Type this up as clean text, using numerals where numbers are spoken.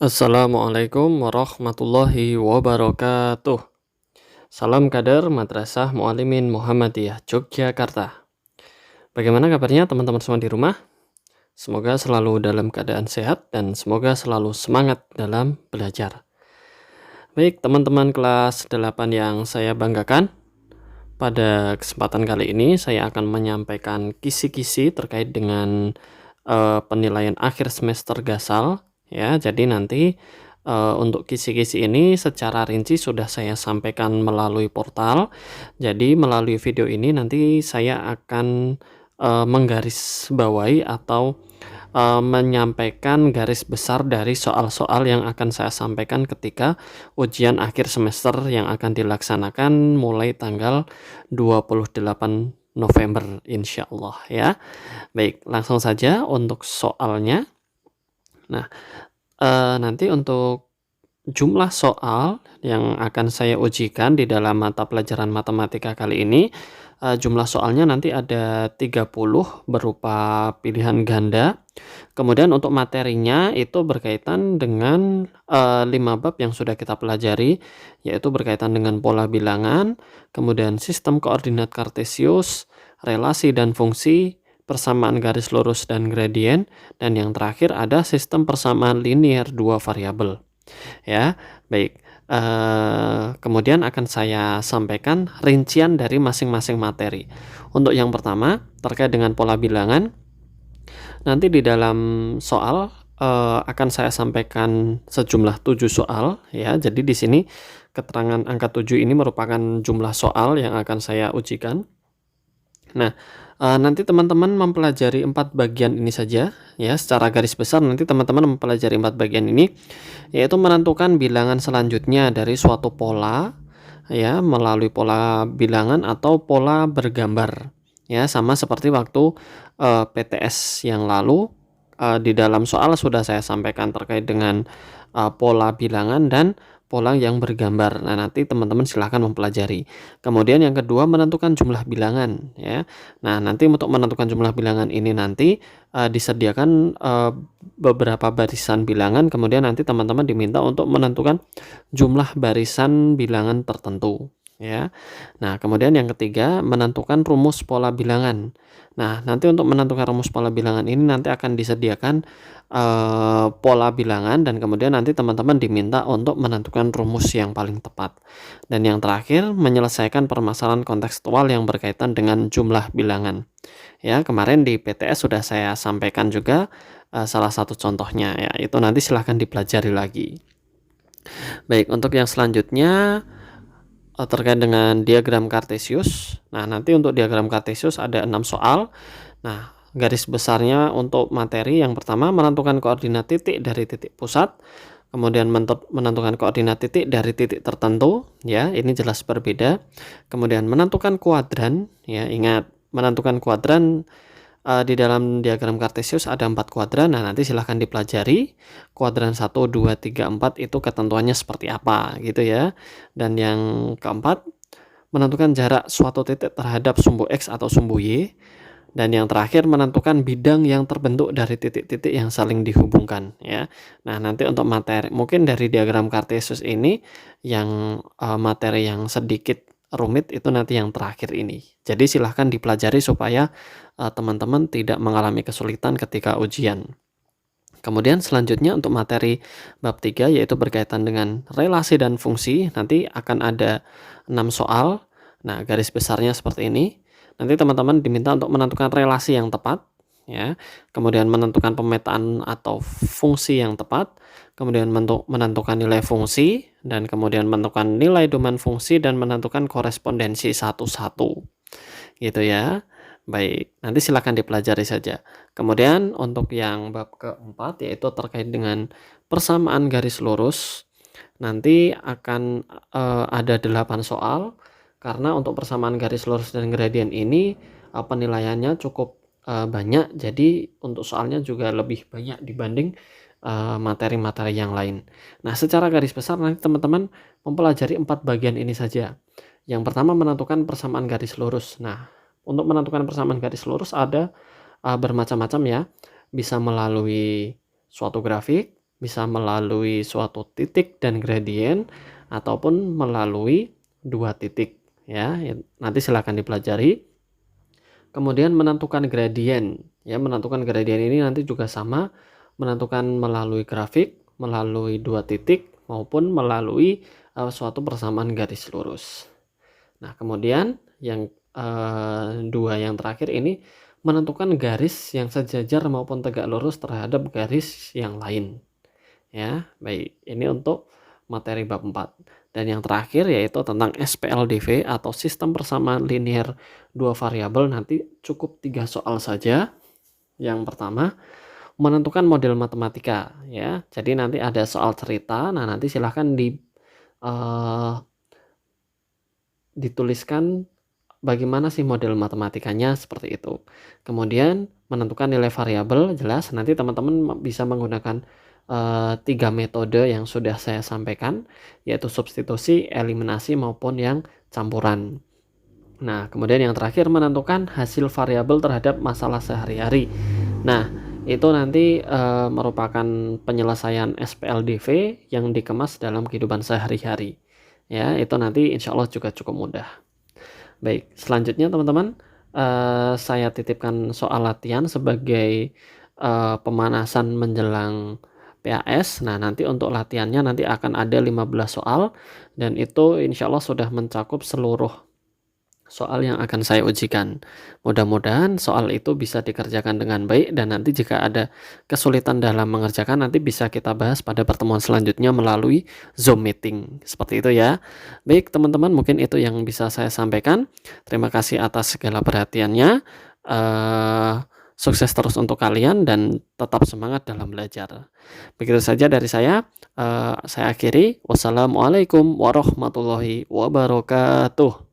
Assalamualaikum warahmatullahi wabarakatuh. Salam kader Madrasah Muallimin Muhammadiyah Yogyakarta. Bagaimana kabarnya teman-teman semua di rumah? Semoga selalu dalam keadaan sehat dan semoga selalu semangat dalam belajar. Baik, teman-teman kelas 8 yang saya banggakan, pada kesempatan kali ini saya akan menyampaikan kisi-kisi terkait dengan penilaian akhir semester Gasal ya. Jadi nanti untuk kisi-kisi ini secara rinci sudah saya sampaikan melalui portal. Jadi melalui video ini nanti saya akan menggarisbawahi atau menyampaikan garis besar dari soal-soal yang akan saya sampaikan ketika ujian akhir semester yang akan dilaksanakan mulai tanggal 28 November insya Allah ya. Baik, langsung saja untuk soalnya. Nah, nanti untuk jumlah soal yang akan saya ujikan di dalam mata pelajaran matematika kali ini, jumlah soalnya nanti ada 30 berupa pilihan ganda. Kemudian untuk materinya itu berkaitan dengan 5 bab yang sudah kita pelajari, yaitu berkaitan dengan pola bilangan, kemudian sistem koordinat kartesius, relasi dan fungsi, persamaan garis lurus dan gradien, dan yang terakhir ada sistem persamaan linear dua variabel. Ya, baik. Kemudian akan saya sampaikan rincian dari masing-masing materi. Untuk yang pertama terkait dengan pola bilangan, nanti di dalam soal akan saya sampaikan sejumlah 7 soal ya. Jadi di sini keterangan angka 7 ini merupakan jumlah soal yang akan saya ujikan. Nah, nanti teman-teman mempelajari 4 bagian ini saja ya. Secara garis besar nanti teman-teman mempelajari 4 bagian ini, yaitu menentukan bilangan selanjutnya dari suatu pola ya, melalui pola bilangan atau pola bergambar ya. Sama seperti waktu PTS yang lalu, di dalam soal sudah saya sampaikan terkait dengan pola bilangan dan pola yang bergambar. Nah, nanti teman-teman silahkan mempelajari. Kemudian yang kedua menentukan jumlah bilangan ya. Nah, nanti untuk menentukan jumlah bilangan ini nanti disediakan beberapa barisan bilangan, kemudian nanti teman-teman diminta untuk menentukan jumlah barisan bilangan tertentu ya. Nah, kemudian yang ketiga menentukan rumus pola bilangan. Nah, nanti untuk menentukan rumus pola bilangan ini nanti akan disediakan pola bilangan, dan kemudian nanti teman-teman diminta untuk menentukan rumus yang paling tepat. Dan yang terakhir menyelesaikan permasalahan kontekstual yang berkaitan dengan jumlah bilangan. Ya, kemarin di PTS sudah saya sampaikan juga salah satu contohnya ya. Itu nanti silahkan dipelajari lagi. Baik, untuk yang selanjutnya terkait dengan diagram kartesius. Nah, nanti untuk diagram kartesius ada 6 soal. Nah, garis besarnya untuk materi yang pertama menentukan koordinat titik dari titik pusat, kemudian menentukan koordinat titik dari titik tertentu ya, ini jelas berbeda. Kemudian menentukan kuadran ya, ingat menentukan kuadran di dalam diagram kartesius ada 4 kuadran. Nah, nanti silahkan dipelajari kuadran 1, 2, 3, 4 itu ketentuannya seperti apa gitu ya. Dan yang keempat menentukan jarak suatu titik terhadap sumbu X atau sumbu Y. Dan yang terakhir menentukan bidang yang terbentuk dari titik-titik yang saling dihubungkan ya. Nah, nanti untuk materi mungkin dari diagram kartesius ini yang materi yang sedikit rumit itu nanti yang terakhir ini. Jadi silahkan dipelajari supaya teman-teman tidak mengalami kesulitan ketika ujian. Kemudian selanjutnya untuk materi bab 3 yaitu berkaitan dengan relasi dan fungsi, nanti akan ada 6 soal. Nah, garis besarnya seperti ini. Nanti teman-teman diminta untuk menentukan relasi yang tepat ya, kemudian menentukan pemetaan atau fungsi yang tepat, kemudian menentukan nilai fungsi, dan kemudian menentukan nilai domain fungsi dan menentukan korespondensi satu-satu gitu ya. Baik, nanti silakan dipelajari saja. Kemudian untuk yang bab keempat yaitu terkait dengan persamaan garis lurus, nanti akan ada 8 soal. Karena untuk persamaan garis lurus dan gradien ini penilaiannya cukup banyak, jadi untuk soalnya juga lebih banyak dibanding materi-materi yang lain. Nah, secara garis besar nanti teman-teman mempelajari 4 bagian ini saja. Yang pertama menentukan persamaan garis lurus. Nah, untuk menentukan persamaan garis lurus ada bermacam-macam ya. Bisa melalui suatu grafik, bisa melalui suatu titik dan gradien ataupun melalui 2 titik ya. Nanti silakan dipelajari. Kemudian menentukan gradien ya, menentukan gradien ini nanti juga sama, menentukan melalui grafik, melalui 2 titik maupun melalui suatu persamaan garis lurus. Nah, kemudian yang 2 yang terakhir ini menentukan garis yang sejajar maupun tegak lurus terhadap garis yang lain. Ya, baik. Ini untuk materi bab 4. Dan yang terakhir yaitu tentang SPLDV atau sistem persamaan linear 2 variabel, nanti cukup 3 soal saja. Yang pertama, menentukan model matematika ya. Jadi nanti ada soal cerita. Nah, nanti silahkan dituliskan bagaimana sih model matematikanya, seperti itu. Kemudian menentukan nilai variabel, jelas nanti teman-teman bisa menggunakan 3 metode yang sudah saya sampaikan, yaitu substitusi, eliminasi maupun yang campuran. Nah, kemudian yang terakhir menentukan hasil variabel terhadap masalah sehari-hari. Nah, itu nanti merupakan penyelesaian SPLDV yang dikemas dalam kehidupan sehari-hari. Ya, itu nanti insya Allah juga cukup mudah. Baik, selanjutnya teman-teman, saya titipkan soal latihan sebagai pemanasan menjelang PAS. Nah, nanti untuk latihannya nanti akan ada 15 soal dan itu insya Allah sudah mencakup seluruh soal yang akan saya ujikan. Mudah-mudahan soal itu bisa dikerjakan dengan baik dan nanti jika ada kesulitan dalam mengerjakan nanti bisa kita bahas pada pertemuan selanjutnya melalui Zoom meeting. Seperti itu ya. Baik teman-teman, mungkin itu yang bisa saya sampaikan. Terima kasih atas segala perhatiannya. Sukses terus untuk kalian dan tetap semangat dalam belajar. Begitu saja dari saya. Saya akhiri. Wassalamualaikum warahmatullahi wabarakatuh.